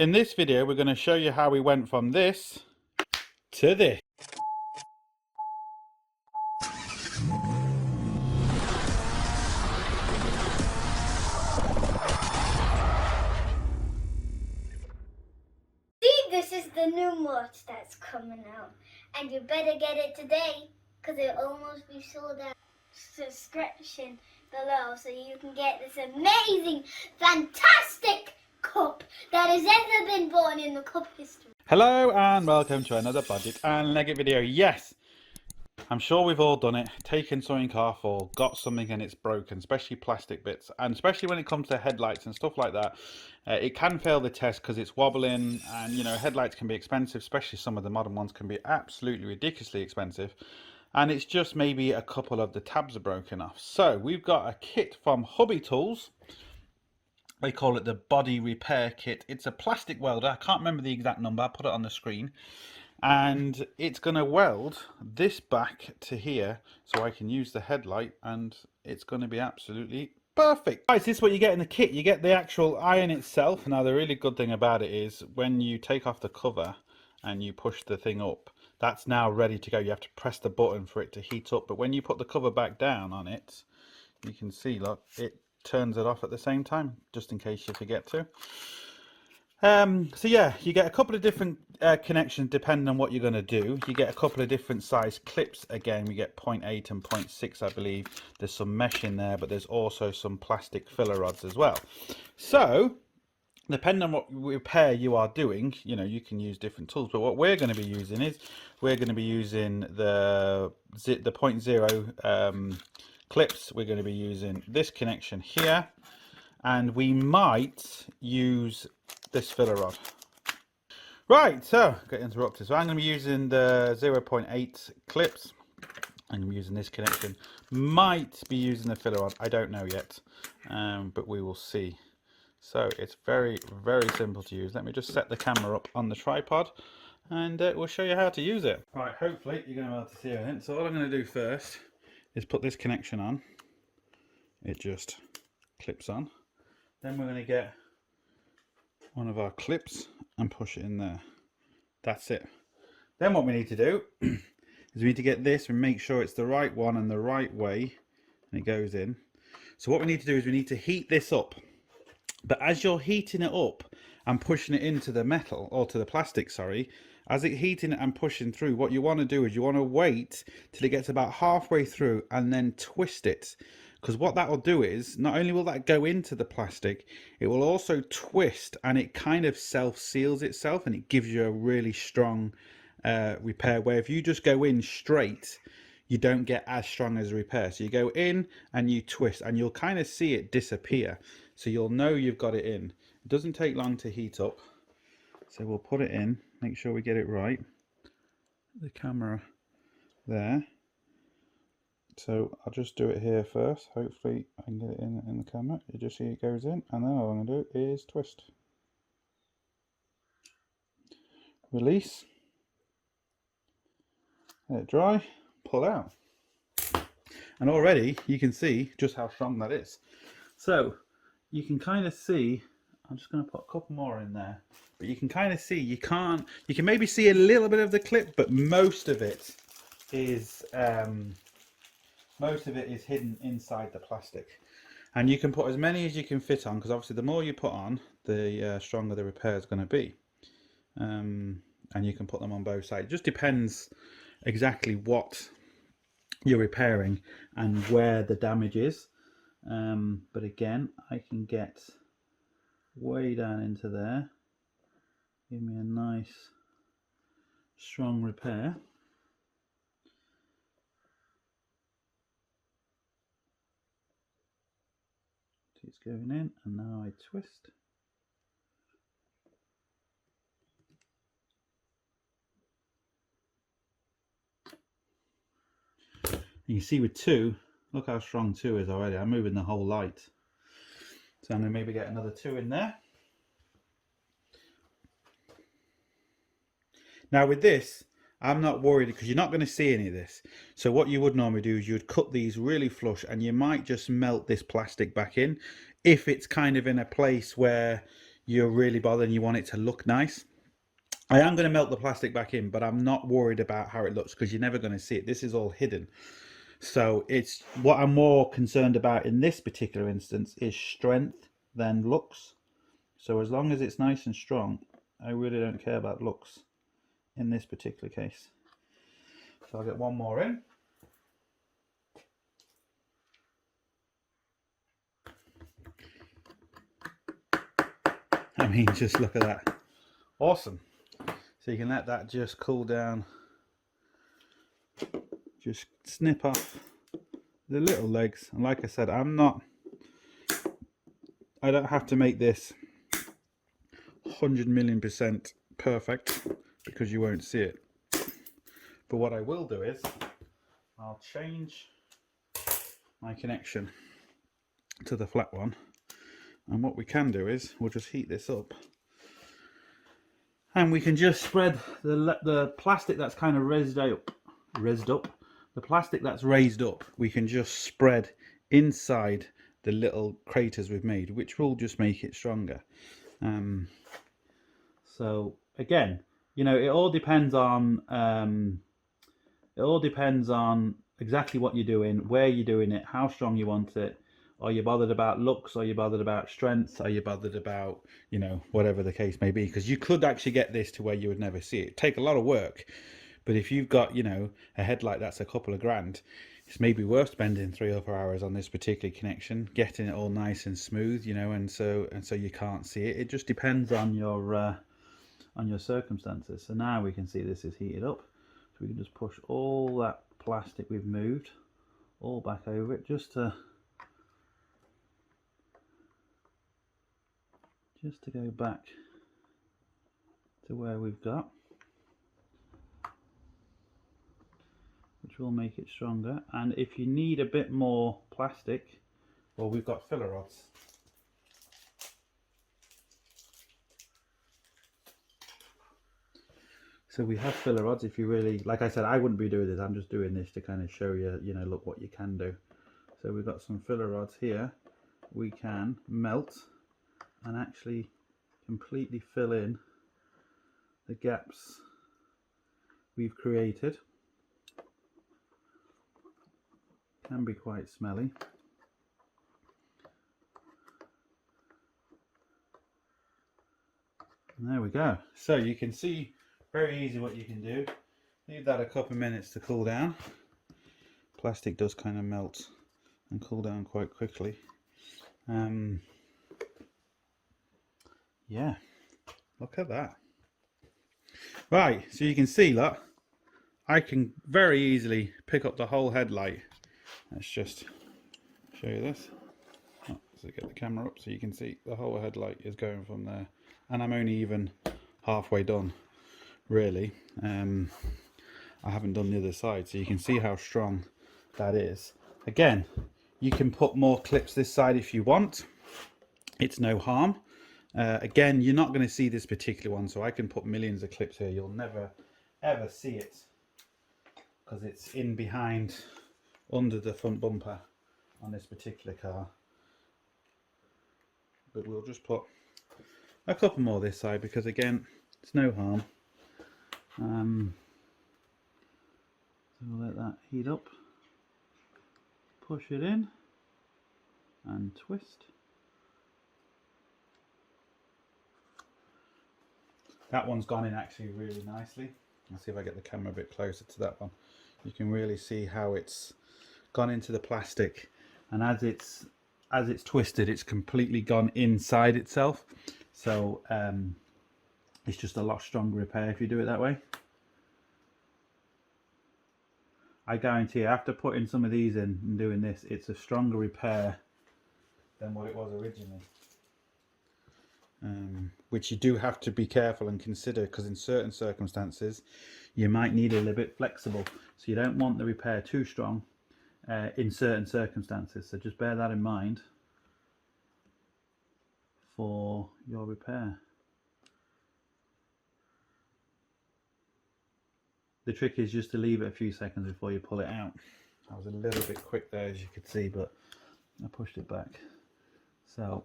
In this video, we're going to show you how we went from this to this. See, this is the new merch that's coming out, and you better get it today, because it'll almost be sold out. Subscription below so you can get this amazing, fantastic cup that has ever been born in the cup history. Hello and welcome to another Bodgit and Leggit video. Yes, I'm sure we've all done it, taken something off or got something and it's broken, especially plastic bits, and especially when it comes to headlights and stuff like that. It can fail the test because it's wobbling, and you know, headlights can be expensive, especially some of the modern ones can be absolutely ridiculously expensive. And it's just maybe a couple of the tabs are broken off. So we've got a kit from Hubitools. They call it the body repair kit. It's a plastic welder. I can't remember the exact number. I'll put it on the screen. And it's going to weld this back to here so I can use the headlight, and it's going to be absolutely perfect. Guys, this is what you get in the kit. You get the actual iron itself. Now the really good thing about it is when you take off the cover and you push the thing up, that's now ready to go. You have to press the button for it to heat up, but when you put the cover back down on it, you can see, look, it turns it off at the same time, just in case you forget to. So yeah, you get a couple of different connections depending on what you're going to do. You get a couple of different size clips. Again, we get 0.8 and 0.6, I believe. There's some mesh in there, but there's also some plastic filler rods as well. So depending on what repair you are doing, you know, you can use different tools. But what we're going to be using is we're going to be using the 0.0 clips. We're going to be using this connection here, and we might use this filler rod. Right, so get interrupted. So I'm going to be using the 0.8 clips. I'm going to be using this connection. Might be using the filler rod. I don't know yet, but we will see. So it's very, very simple to use. Let me just set the camera up on the tripod and we'll show you how to use it. Right, hopefully you're going to be able to see everything. So all I'm going to do first is put this connection on. It just clips on. Then we're going to get one of our clips and push it in there. That's it. Then what we need to do is we need to get this and make sure it's the right one and the right way, and it goes in. So what we need to do is we need to heat this up. But as you're heating it up and pushing it into the metal, or to the plastic, sorry, as it's heating it and pushing through, what you want to do is you want to wait till it gets about halfway through and then twist it. Because what that will do is, not only will that go into the plastic, it will also twist, and it kind of self-seals itself, and it gives you a really strong repair, where if you just go in straight, you don't get as strong as a repair. So you go in and you twist, and you'll kind of see it disappear. So you'll know you've got it in. It doesn't take long to heat up. So we'll put it in, make sure we get it right. The camera there. So I'll just do it here first. Hopefully I can get it in the camera. You just see it goes in, and then all I'm going to do is twist. Release. Let it dry. Pull out. And already you can see just how strong that is. So you can kind of see, I'm just going to put a couple more in there, but you can kind of see, you can maybe see a little bit of the clip, but most of it is hidden inside the plastic. And you can put as many as you can fit on, because obviously the more you put on, the stronger the repair is going to be. And you can put them on both sides. It just depends exactly what you're repairing and where the damage is. But again, I can get way down into there, give me a nice strong repair. It's going in, and now I twist. And you see with 2, look how strong 2 is already. I'm moving the whole light. So I'm going to maybe get another 2 in there. Now with this, I'm not worried because you're not going to see any of this. So what you would normally do is you would cut these really flush, and you might just melt this plastic back in if it's kind of in a place where you're really bothered and you want it to look nice. I am going to melt the plastic back in, but I'm not worried about how it looks because you're never going to see it. This is all hidden. So it's what I'm more concerned about in this particular instance is strength than looks. So as long as it's nice and strong, I really don't care about looks in this particular case. So I'll get one more in. I mean, just look at that. Awesome. So you can let that just cool down. Just snip off the little legs. And like I said, I don't have to make this 100,000,000% perfect because you won't see it. But what I will do is I'll change my connection to the flat one. And what we can do is we'll just heat this up. And we can just spread the plastic that's kind of raised up. The plastic that's raised up, we can just spread inside the little craters we've made, which will just make it stronger. So again, you know, it all depends on exactly what you're doing, where you're doing it, how strong you want it. Are you bothered about looks? Are you bothered about strength? Are you bothered about, you know, whatever the case may be? Because you could actually get this to where you would never see it. It'd take a lot of work, but if you've got, you know, a headlight that's a couple of grand, it's maybe worth spending 3 or 4 hours on this particular connection, getting it all nice and smooth, you know, and so you can't see it. It just depends on your circumstances. So now we can see this is heated up, so we can just push all that plastic we've moved all back over it just to go back to where we've got, which will make it stronger. And if you need a bit more plastic, well, we've got filler rods. So we have filler rods if you really, like I said, I wouldn't be doing this, I'm just doing this to kind of show you, you know, look what you can do. So we've got some filler rods here. We can melt and actually completely fill in the gaps we've created. Can be quite smelly. And there we go. So you can see very easy what you can do. Leave that a couple of minutes to cool down. Plastic does kind of melt and cool down quite quickly. Yeah, look at that. Right, so you can see, look, I can very easily pick up the whole headlight. Let's just show you this. Oh, so get the camera up so you can see the whole headlight is going from there. And I'm only even halfway done, really. I haven't done the other side, so you can see how strong that is. Again, you can put more clips this side if you want. It's no harm. Again, you're not going to see this particular one, so I can put millions of clips here. You'll never ever see it because it's in behind under the front bumper on this particular car. But we'll just put a couple more this side because again, it's no harm. So we'll let that heat up, push it in and twist. That one's gone in actually really nicely. Let's see if I get the camera a bit closer to that one. You can really see how it's gone into the plastic, and as it's twisted, it's completely gone inside itself. So it's just a lot stronger repair if you do it that way. I guarantee you, after putting some of these in and doing this, it's a stronger repair than what it was originally. Which you do have to be careful and consider, because in certain circumstances you might need a little bit flexible, so you don't want the repair too strong in certain circumstances, so just bear that in mind for your repair. The trick is just to leave it a few seconds before you pull it out. I was a little bit quick there, as you could see, but I pushed it back. So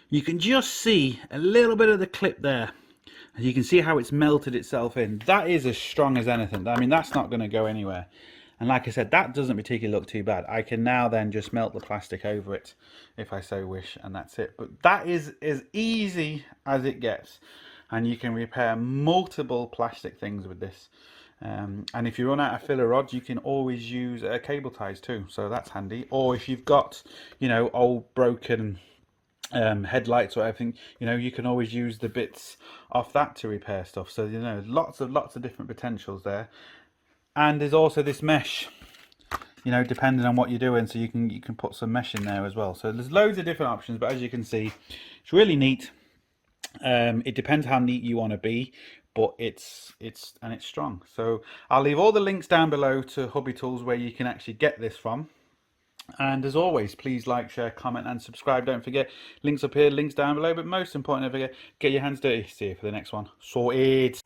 you can just see a little bit of the clip there. And you can see how it's melted itself in. That is as strong as anything. I mean, that's not going to go anywhere. And like I said, that doesn't particularly look too bad. I can now then just melt the plastic over it if I so wish, and that's it. But that is as easy as it gets. And you can repair multiple plastic things with this. And if you run out of filler rods, you can always use cable ties too. So that's handy. Or if you've got, you know, old broken headlights or everything, you know, you can always use the bits off that to repair stuff. So, you know, lots of different potentials there. And there's also this mesh, you know, depending on what you're doing, so you can put some mesh in there as well. So there's loads of different options, but as you can see, it's really neat. It depends how neat you want to be, but it's strong. So I'll leave all the links down below to Hubitools where you can actually get this from. And as always, please like, share, comment and subscribe. Don't forget, links up here, links down below, but most important, don't forget, get your hands dirty. See you for the next one. Sorted.